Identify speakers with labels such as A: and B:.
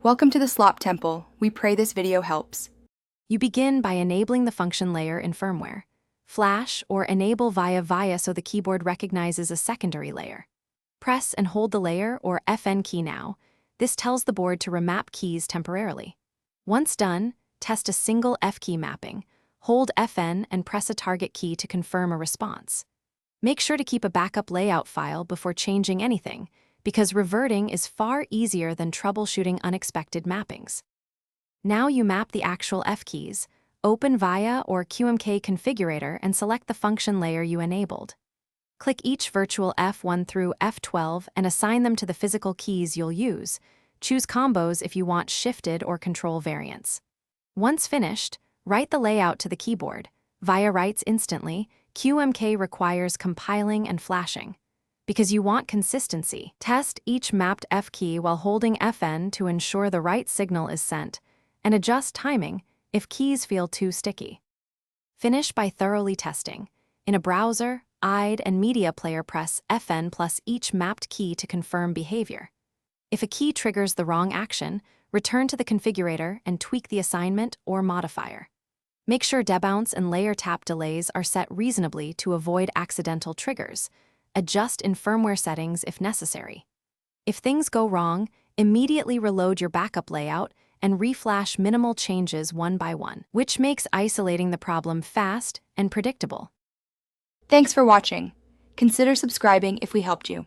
A: Welcome to the Slop Temple. We pray this video helps.
B: You begin by enabling the function layer in firmware. Flash or enable via so the keyboard recognizes a secondary layer. Press and hold the layer or FN key now. This tells the board to remap keys temporarily. Once done, test a single F key mapping. Hold FN and press a target key to confirm a response. Make sure to keep a backup layout file before changing anything, because reverting is far easier than troubleshooting unexpected mappings. Now you map the actual F keys, open VIA or QMK configurator and select the function layer you enabled. Click each virtual F1 through F12 and assign them to the physical keys you'll use. Choose combos if you want shifted or control variants. Once finished, write the layout to the keyboard. VIA writes instantly. QMK requires compiling and flashing. Because you want consistency, test each mapped F key while holding FN to ensure the right signal is sent, and adjust timing if keys feel too sticky. Finish by thoroughly testing. In a browser, IDE, and media player, press FN plus each mapped key to confirm behavior. If a key triggers the wrong action, return to the configurator and tweak the assignment or modifier. Make sure debounce and layer tap delays are set reasonably to avoid accidental triggers. Adjust in firmware settings if necessary. If things go wrong, immediately reload your backup layout and reflash minimal changes one by one, which makes isolating the problem fast and predictable.
A: Thanks for watching. Consider subscribing if we helped you.